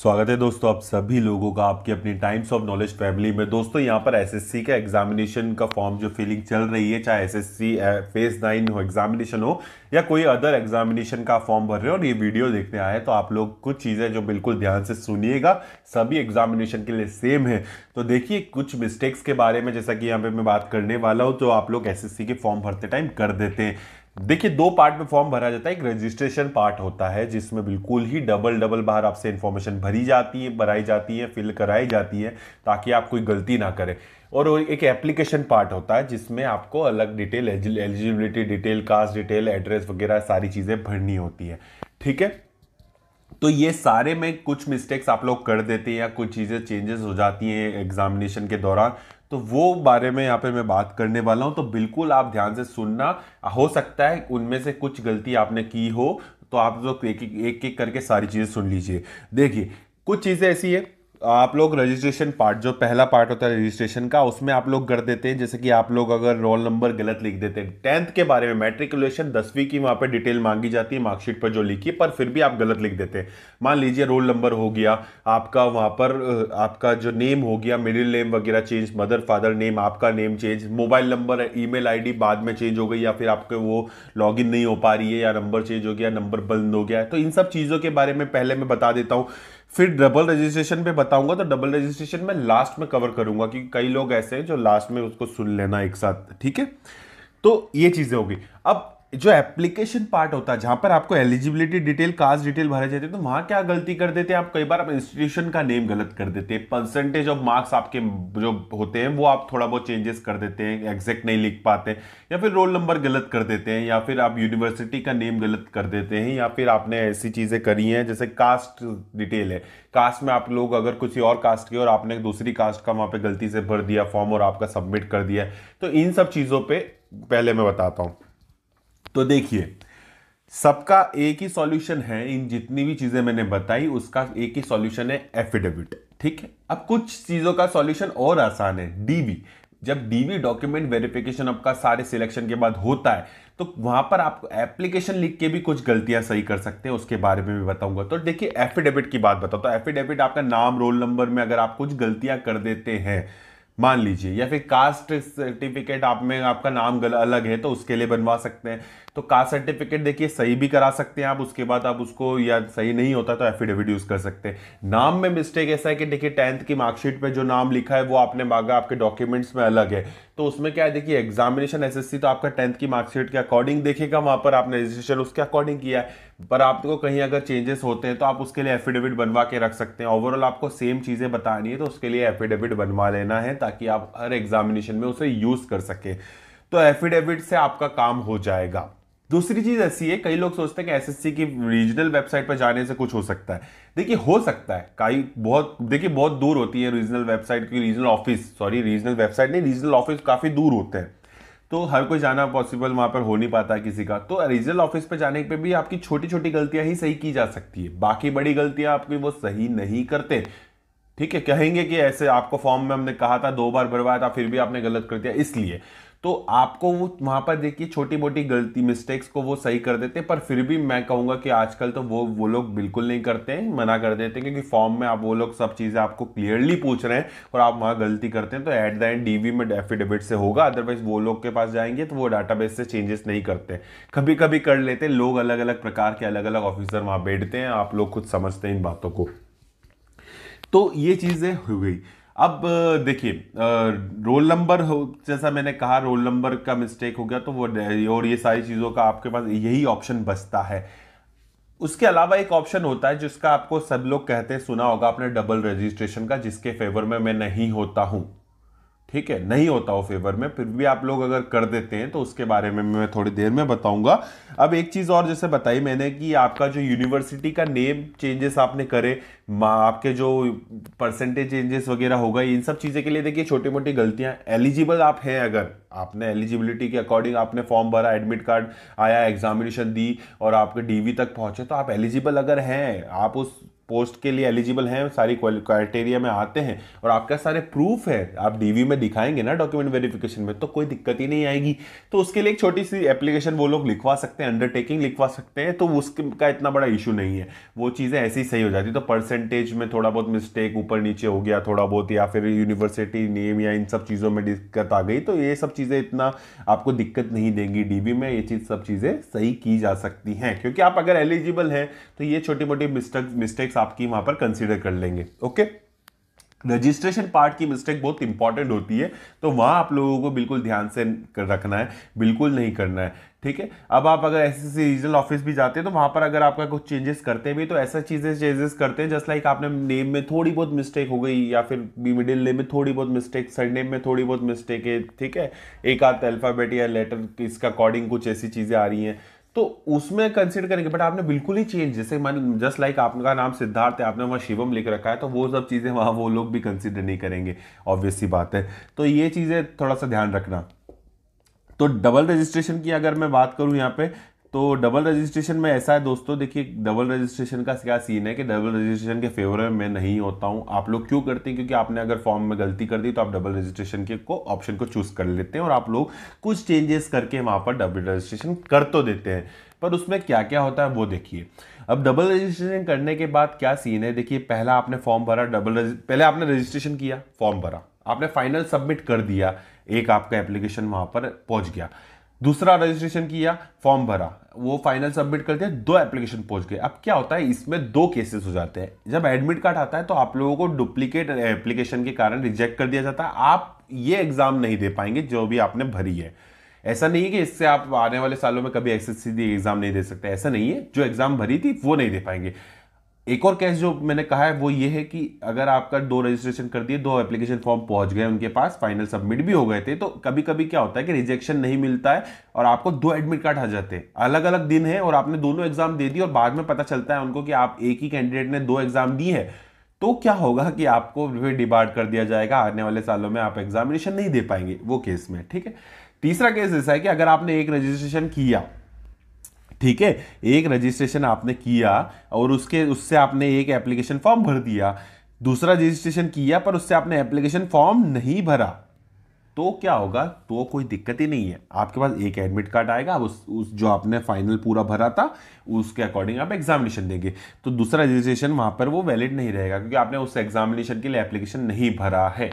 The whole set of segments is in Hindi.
स्वागत है दोस्तों आप सभी लोगों का आपकी अपनी टाइम्स ऑफ नॉलेज फैमिली में। दोस्तों यहाँ पर एसएससी का एग्जामिनेशन का फॉर्म जो फिलिंग चल रही है, चाहे एसएससी फेज 9 हो एग्जामिनेशन हो या कोई अदर एग्जामिनेशन का फॉर्म भर रहे हो और ये वीडियो देखने आए, तो आप लोग कुछ चीज़ें जो बिल्कुल ध्यान से सुनिएगा, सभी एग्जामिनेशन के लिए सेम है। तो देखिए कुछ मिस्टेक्स के बारे में, जैसा कि यहाँ पे मैं बात करने वाला हूँ, तो आप लोग एसएससी के फॉर्म भरते टाइम कर देते हैं। देखिए दो पार्ट में फॉर्म भरा जाता है। एक रजिस्ट्रेशन पार्ट होता है जिसमें बिल्कुल ही डबल डबल बार आपसे इंफॉर्मेशन भरी जाती है, भराई जाती है, फिल कराई जाती है ताकि आप कोई गलती ना करें। और एक एप्लीकेशन पार्ट होता है जिसमें आपको अलग detail, eligibility detail, caste detail, address वगैरह सारी चीजें भरनी होती है। ठीक है, तो ये सारे में कुछ मिस्टेक्स आप लोग कर देते हैं या कुछ चीज़ें चेंजेस हो जाती हैं एग्जामिनेशन के दौरान, तो वो बारे में यहाँ पे मैं बात करने वाला हूँ। तो बिल्कुल आप ध्यान से सुनना। हो सकता है उनमें से कुछ गलती आपने की हो, तो आप लोग एक एक करके सारी चीज़ें सुन लीजिए। देखिए कुछ चीज़ें ऐसी है, आप लोग रजिस्ट्रेशन पार्ट, जो पहला पार्ट होता है रजिस्ट्रेशन का, उसमें आप लोग कर देते हैं जैसे कि आप लोग अगर रोल नंबर गलत लिख देते हैं, 10th के बारे में मैट्रिकुलेशन 10वीं की वहां पे डिटेल मांगी जाती है मार्कशीट पर जो लिखी है, पर फिर भी आप गलत लिख देते हैं। मान लीजिए रोल नंबर हो गया आपका, वहां पर आपका जो नेम हो गया, मिडिल नेम वगैरह चेंज, मदर फादर नेम, आपका name change, mobile number email ID बाद में चेंज हो गई, या फिर आपके वो लॉगिन नहीं हो पा रही है, या नंबर चेंज हो गया, नंबर बंद हो गया, तो इन सब चीज़ों के बारे में पहले मैं बता देता हूँ। फिर डबल रजिस्ट्रेशन पे बताऊंगा, तो डबल रजिस्ट्रेशन में लास्ट में कवर करूंगा क्योंकि कई लोग ऐसे हैं जो लास्ट में उसको सुन लेना एक साथ। ठीक है, तो ये चीजें होगी। अब जो एप्लीकेशन पार्ट होता है जहां पर आपको एलिजिबिलिटी डिटेल, कास्ट डिटेल भरे जाते हैं, तो वहां क्या गलती कर देते हैं आप, कई बार आप इंस्टीट्यूशन का नेम गलत कर देते हैं, परसेंटेज ऑफ मार्क्स आपके जो होते हैं वो आप थोड़ा बहुत चेंजेस कर देते हैं, एग्जैक्ट नहीं लिख पाते, या फिर रोल नंबर गलत कर देते हैं, या फिर आप यूनिवर्सिटी का नेम गलत कर देते हैं, या फिर आपने ऐसी चीजें करी हैं जैसे कास्ट डिटेल है, कास्ट में आप लोग अगर किसी और कास्ट की और आपने दूसरी कास्ट का वहां पे गलती से भर दिया फॉर्म और आपका सबमिट कर दिया, तो इन सब चीजों पे पहले मैं बताता हूं। तो देखिए सबका एक ही सॉल्यूशन है, इन जितनी भी चीजें मैंने बताई उसका एक ही सॉल्यूशन है, एफिडेविट। ठीक है, अब कुछ चीजों का सॉल्यूशन और आसान है, डीवी। जब डीवी डॉक्यूमेंट वेरिफिकेशन आपका सारे सिलेक्शन के बाद होता है, तो वहां पर आप एप्लीकेशन लिख के भी कुछ गलतियां सही कर सकते हैं, उसके बारे में भी बताऊंगा। तो देखिए एफिडेविट की बात बताओ, तो एफिडेविट आपका नाम, रोल नंबर में अगर आप कुछ गलतियां कर देते हैं मान लीजिए, या फिर कास्ट सर्टिफिकेट आप में आपका नाम अलग है तो उसके लिए बनवा सकते हैं, तो कास्ट सर्टिफिकेट देखिए सही भी करा सकते हैं आप, उसके बाद आप उसको, या सही नहीं होता तो एफिडेविट यूज कर सकते हैं। नाम में मिस्टेक ऐसा है कि देखिए 10th की मार्कशीट पे जो नाम लिखा है वो आपने मांगा, आपके डॉक्यूमेंट्स में अलग है, तो उसमें क्या है, देखिए एग्जामिनेशन एसएससी तो आपका 10th की मार्कशीट के अकॉर्डिंग देखेगा, वहां पर आपने रजिस्ट्रेशन उसके अकॉर्डिंग किया है, पर आपको कहीं अगर चेंजेस होते हैं तो आप उसके लिए एफिडेविट बनवा के रख सकते हैं। ओवरऑल आपको सेम चीजें बतानी है तो उसके लिए एफिडेविट बनवा लेना है ताकि आप हर एग्जामिनेशन में उसे यूज कर सके, तो एफिडेविट से आपका काम हो जाएगा। दूसरी चीज ऐसी है, कई लोग सोचते हैं कि एसएससी की रीजनल वेबसाइट पर जाने से कुछ हो सकता है। देखिए हो सकता है, कई बहुत, देखिए बहुत दूर होती है रीजनल वेबसाइट की, regional office, sorry regional website नहीं, रीजनल ऑफिस काफी दूर होते हैं, तो हर कोई जाना पॉसिबल वहां पर हो नहीं पाता है किसी का, तो रीजनल ऑफिस पे जाने पे भी आपकी छोटी छोटी गलतियां ही सही की जा सकती है, बाकी बड़ी गलतियां आपकी वो सही नहीं करते। ठीक है, कहेंगे कि ऐसे आपको फॉर्म में हमने कहा था 2 बार भरवाया था फिर भी आपने गलत कर दिया, इसलिए तो आपको वो वहां पर देखिए छोटी मोटी गलती मिस्टेक्स को वो सही कर देते हैं, पर फिर भी मैं कहूंगा कि आजकल तो वो लोग बिल्कुल नहीं करते हैं, मना कर देते हैं, क्योंकि फॉर्म में आप वो लोग सब चीजें आपको क्लियरली पूछ रहे हैं और आप वहां गलती करते हैं, तो एट द एंड डीवी में एफिडेविट से होगा, अदरवाइज वो लोग के पास जाएंगे तो वो डाटाबेस से चेंजेस नहीं करते, कभी कभी कर लेते हैं लोग, अलग अलग प्रकार के अलग अलग ऑफिसर वहां बैठते हैं, आप लोग खुद समझते हैं इन बातों को। तो ये चीजें हो गई। अब देखिए रोल नंबर हो, जैसा मैंने कहा रोल नंबर का मिस्टेक हो गया तो वो, और ये सारी चीजों का आपके पास यही ऑप्शन बचता है। उसके अलावा एक ऑप्शन होता है जिसका आपको सब लोग कहते हैं, सुना होगा आपने, डबल रजिस्ट्रेशन का, जिसके फेवर में मैं नहीं होता हूं। ठीक है, नहीं होता हो फेवर में, फिर भी आप लोग अगर कर देते हैं तो उसके बारे में मैं थोड़ी देर में बताऊंगा। अब एक चीज और जैसे बताई मैंने कि आपका जो यूनिवर्सिटी का नेम चेंजेस आपने करे, आपके जो परसेंटेज चेंजेस वगैरह होगा, इन सब चीजें के लिए देखिए छोटी मोटी गलतियां, एलिजिबल आप हैं, अगर आपने एलिजिबिलिटी के अकॉर्डिंग आपने फॉर्म भरा, एडमिट कार्ड आया, एग्जामिनेशन दी और आपके डीवी तक पहुंचे, तो आप एलिजिबल अगर हैं, आप उस पोस्ट के लिए एलिजिबल हैं, सारी क्राइटेरिया में आते हैं और आपका सारे प्रूफ है, आप डीवी में दिखाएंगे ना डॉक्यूमेंट वेरिफिकेशन में, तो कोई दिक्कत ही नहीं आएगी। तो उसके लिए एक छोटी सी एप्लीकेशन वो लोग लिखवा सकते हैं, अंडरटेकिंग लिखवा सकते हैं, तो उसका इतना बड़ा इशू नहीं है, वो चीज़ें ऐसी सही हो जाती। तो परसेंटेज में थोड़ा बहुत मिस्टेक ऊपर नीचे हो गया थोड़ा बहुत, या फिर यूनिवर्सिटी नेम या इन सब चीज़ों में दिक्कत आ गई, तो ये सब चीज़ें इतना आपको दिक्कत नहीं देंगी। डीबी में ये चीज़ सब चीज़ें सही की जा सकती हैं, क्योंकि आप अगर एलिजिबल हैं तो ये छोटी मोटी मिस्टेक्स आपकी वहां पर कंसीडर कर लेंगे। ओके, रजिस्ट्रेशन पार्ट की मिस्टेक बहुत इंपॉर्टेंट होती है, तो वहां आप लोगों को बिल्कुल ध्यान से रखना है, बिल्कुल नहीं करना है, ठीक है। अब आप अगर एसएससी रीजनल ऑफिस भी जाते हैं तो वहां पर अगर आपका कुछ चेंजेस करते भी तो ऐसा चीजें चेंजेस करते हैं, जस्ट लाइक आपने नेम में थोड़ी बहुत मिस्टेक हो गई, या फिर मिडिल नेम में थोड़ी बहुत मिस्टेक, सरनेम में थोड़ी बहुत मिस्टेक है, ठीक है, एक आध अल्फाबेट या लेटर इसका अकॉर्डिंग कुछ ऐसी चीजें आ रही हैं, तो उसमें कंसिडर करेंगे। बट आपने बिल्कुल ही चेंज, जैसे मान जस्ट लाइक आपका नाम सिद्धार्थ है, आपने वहाँ शिवम लिख रखा है, तो वो सब चीज़ें वहाँ वो लोग भी कंसिडर नहीं करेंगे, ऑब्वियस सी बात है। तो ये चीज़ें थोड़ा सा ध्यान रखना। तो डबल रजिस्ट्रेशन की अगर मैं बात करूँ यहाँ पे, तो डबल रजिस्ट्रेशन में ऐसा है दोस्तों, देखिए डबल रजिस्ट्रेशन का क्या सीन है कि डबल रजिस्ट्रेशन के फेवर में मैं नहीं होता हूँ। आप लोग क्यों करते हैं? क्योंकि आपने अगर फॉर्म में गलती कर दी तो आप डबल रजिस्ट्रेशन के ऑप्शन को चूज कर लेते हैं और आप लोग कुछ चेंजेस करके वहां पर डबल रजिस्ट्रेशन कर तो देते हैं, पर उसमें क्या क्या होता है वो देखिए। अब डबल रजिस्ट्रेशन करने के बाद क्या सीन है, देखिए पहला आपने फॉर्म भरा, पहले आपने रजिस्ट्रेशन किया, फॉर्म भरा, आपने फाइनल सबमिट कर दिया, एक आपका एप्लीकेशन वहां पर पहुंच गया। दूसरा रजिस्ट्रेशन किया, फॉर्म भरा, वो फाइनल सबमिट कर दिया, 2 एप्लीकेशन पहुंच गए। अब क्या होता है, इसमें 2 केसेस हो जाते हैं। जब एडमिट कार्ड आता है तो आप लोगों को डुप्लीकेट एप्लीकेशन के कारण रिजेक्ट कर दिया जाता है, आप ये एग्जाम नहीं दे पाएंगे जो भी आपने भरी है। ऐसा नहीं है कि इससे आप आने वाले सालों में कभी एसएससी एग्जाम नहीं दे सकते, ऐसा नहीं है, जो एग्जाम भरी थी वो नहीं दे पाएंगे। एक और केस जो मैंने कहा है वो ये है कि अगर आपका 2 रजिस्ट्रेशन कर दिए, 2 एप्लीकेशन फॉर्म पहुंच गए उनके पास, फाइनल सबमिट भी हो गए थे, तो कभी कभी क्या होता है कि रिजेक्शन नहीं मिलता है और आपको 2 एडमिट कार्ड आ जाते हैं, अलग अलग दिन है और आपने दोनों एग्जाम दे दी और बाद में पता चलता है उनको कि आप एक ही कैंडिडेट ने 2 एग्जाम दी है, तो क्या होगा कि आपको फिर डिबार्ड कर दिया जाएगा, आने वाले सालों में आप एग्जामिनेशन नहीं दे पाएंगे वो केस में, ठीक है। तीसरा केस ऐसा है कि अगर आपने एक रजिस्ट्रेशन किया, ठीक है, एक रजिस्ट्रेशन आपने किया और उससे आपने एक एप्लीकेशन फॉर्म भर दिया, दूसरा रजिस्ट्रेशन किया पर उससे आपने एप्लीकेशन फॉर्म नहीं भरा, तो क्या होगा, तो कोई दिक्कत ही नहीं है, आपके पास एक एडमिट कार्ड आएगा, उस जो आपने फाइनल पूरा भरा था उसके अकॉर्डिंग आप एग्जामिनेशन देंगे, तो दूसरा रजिस्ट्रेशन वहां पर वो वैलिड नहीं रहेगा क्योंकि आपने उस एग्जामिनेशन के लिए एप्लीकेशन नहीं भरा है,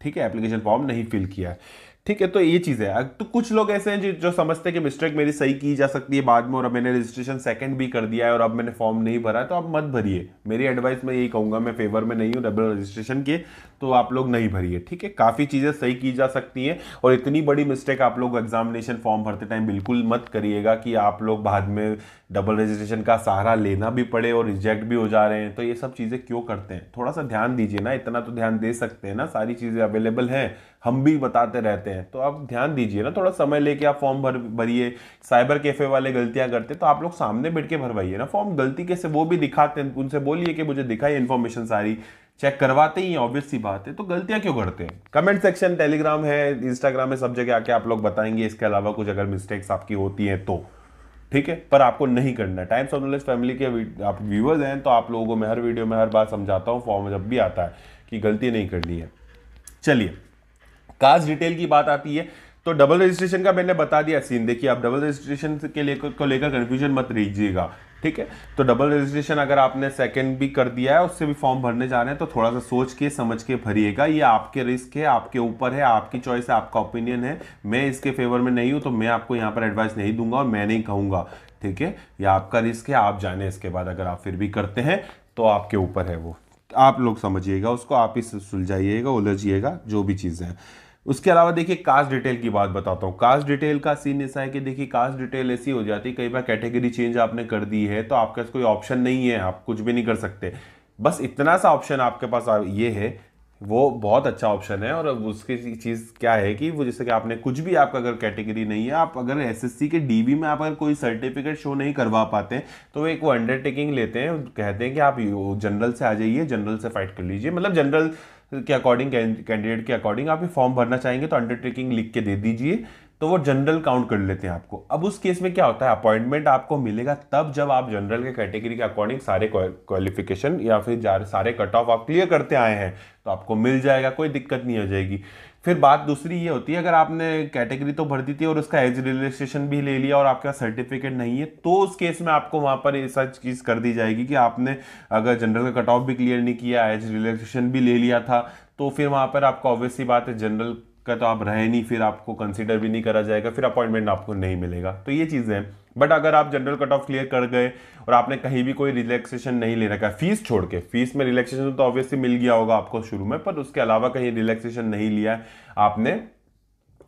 ठीक है, एप्लीकेशन फॉर्म नहीं फिल किया है, ठीक है। तो ये चीज़ है। तो कुछ लोग ऐसे हैं जो समझते हैं कि मिस्टेक मेरी सही की जा सकती है बाद में, और अब मैंने रजिस्ट्रेशन सेकंड भी कर दिया है और अब मैंने फॉर्म नहीं भरा है, तो आप मत भरिए। मेरी एडवाइस मैं यही कहूँगा, मैं फेवर में नहीं हूँ डबल रजिस्ट्रेशन के, तो आप लोग नहीं भरिए, ठीक है। काफ़ी चीज़ें सही की जा सकती हैं और इतनी बड़ी मिस्टेक आप लोग एग्जामिनेशन फॉर्म भरते टाइम बिल्कुल मत करिएगा कि आप लोग बाद में डबल रजिस्ट्रेशन का सहारा लेना भी पड़े और रिजेक्ट भी हो जा रहे हैं। तो ये सब चीज़ें क्यों करते हैं, थोड़ा सा ध्यान दीजिए ना, इतना तो ध्यान दे सकते हैं ना, सारी चीज़ें अवेलेबल हैं, हम भी बताते रहते हैं, तो आप ध्यान दीजिए ना, थोड़ा समय लेके आप फॉर्म भरिए। साइबर कैफे वाले गलतियां करते तो आप लोग सामने बैठ के भरवाइए ना फॉर्म, गलती कैसे वो भी दिखाते हैं, उनसे बोलिए कि मुझे दिखाई इन्फॉर्मेशन सारी, चेक करवाते ही, ऑब्वियस सी बात है। तो गलतियां क्यों करते हैं? कमेंट सेक्शन, टेलीग्राम है, इंस्टाग्राम है, सब जगह आके आप लोग बताएंगे, इसके अलावा कुछ अगर मिस्टेक्स आपकी होती हैं तो, ठीक है, पर आपको नहीं करना। टाइम्स ऑफ नॉलेज फैमिली के आप व्यूअर्स हैं तो आप लोगों को मैं हर वीडियो में हर बार समझाता हूँ, फॉर्म जब भी आता है कि गलती नहीं करनी है। चलिए, कास्ट डिटेल की बात आती है तो डबल रजिस्ट्रेशन का मैंने बता दिया सीन। देखिए, आप डबल रजिस्ट्रेशन के लेकर कंफ्यूजन मत लीजिएगा, ठीक है। तो डबल रजिस्ट्रेशन अगर आपने सेकंड भी कर दिया है, उससे भी फॉर्म भरने जा रहे हैं, तो थोड़ा सा सोच के समझ के भरिएगा। ये आपके रिस्क है, आपके ऊपर है, आपकी चॉइस है, आपका ओपिनियन है। मैं इसके फेवर में नहीं हूं, तो मैं आपको यहाँ पर एडवाइस नहीं दूंगा और मैं नहीं कहूंगा, ठीक है। ये आपका रिस्क है, आप जाने इसके बाद अगर आप फिर भी करते हैं तो आपके ऊपर है, वो आप लोग समझिएगा उसको, आप ही सुलझाइएगा, उलझिएगा, जो भी चीज़ें हैं। उसके अलावा देखिए, कास्ट डिटेल की बात बताता हूँ। कास्ट डिटेल का सीन ऐसा है कि देखिए, कास्ट डिटेल ऐसी हो जाती है, कई बार कैटेगरी चेंज आपने कर दी है तो आपके पास कोई ऑप्शन नहीं है, आप कुछ भी नहीं कर सकते। बस इतना सा ऑप्शन आपके पास ये है, वो बहुत अच्छा ऑप्शन है। और उसकी चीज़ क्या है कि वो जैसे कि आपने कुछ भी, आपका अगर कैटेगरी नहीं है, आप अगर एसएससी के डीबी में आप अगर कोई सर्टिफिकेट शो नहीं करवा पाते हैं तो एक वो अंडरटेकिंग लेते हैं, कहते हैं कि आप जनरल से आ जाइए, जनरल से फाइट कर लीजिए, मतलब जनरल के अकॉर्डिंग, कैंडिडेट के अकॉर्डिंग आप ये फॉर्म भरना चाहेंगे तो अंडरटेकिंग लिख के दे दीजिए, तो वो जनरल काउंट कर लेते हैं आपको। अब उस केस में क्या होता है, अपॉइंटमेंट आपको मिलेगा तब जब आप जनरल के कैटेगरी के अकॉर्डिंग सारे क्वालिफिकेशन या फिर सारे कट ऑफ आप क्लियर करते आए हैं तो आपको मिल जाएगा, कोई दिक्कत नहीं हो जाएगी। फिर बात दूसरी ये होती है, अगर आपने कैटेगरी तो भर दी थी और उसका एज रिलैक्सेशन भी ले लिया और आपका सर्टिफिकेट नहीं है, तो उस केस में आपको वहां पर ऐसा चीज कर दी जाएगी कि आपने अगर जनरल का कट ऑफ भी क्लियर नहीं किया, एज रिलैक्सेशन भी ले लिया था, तो फिर वहां पर आपको ऑब्वियस सी बात है जनरल का तो आप रहे नहीं, फिर आपको कंसीडर भी नहीं करा जाएगा, फिर अपॉइंटमेंट आपको नहीं मिलेगा। तो ये चीजें हैं। बट अगर आप जनरल कट ऑफ क्लियर कर गए और आपने कहीं भी कोई रिलैक्सेशन नहीं ले रखा, फीस छोड़ के, फीस में रिलैक्सेशन तो ऑब्वियसली मिल गया होगा आपको शुरू में, पर उसके अलावा कहीं रिलैक्सेशन नहीं लिया आपने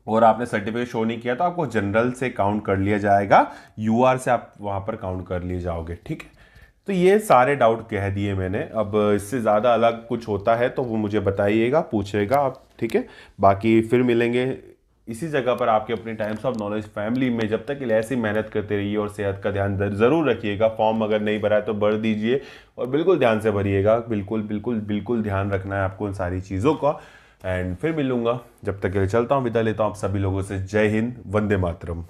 और आपने सर्टिफिकेट शो नहीं किया, तो आपको जनरल से काउंट कर लिया जाएगा, यूआर से आप वहां पर काउंट कर लिए जाओगे। ठीक है, तो ये सारे डाउट कह दिए मैंने। अब इससे ज़्यादा अलग कुछ होता है तो वो मुझे बताइएगा, पूछेगा आप। ठीक है, बाकी फिर मिलेंगे इसी जगह पर आपके अपने टाइम्स ऑफ नॉलेज फैमिली में। जब तक के लिए ऐसी मेहनत करते रहिए और सेहत का ध्यान ज़रूर रखिएगा। फॉर्म अगर नहीं भरा है तो भर दीजिए और बिल्कुल ध्यान से भरिएगा, बिल्कुल बिल्कुल बिल्कुल ध्यान रखना है आपको इन सारी चीज़ों का। एंड फिर मिलूंगा, जब तक के लिए चलता हूँ, विदा लेता हूँ आप सभी लोगों से। जय हिंद, वंदे मातरम।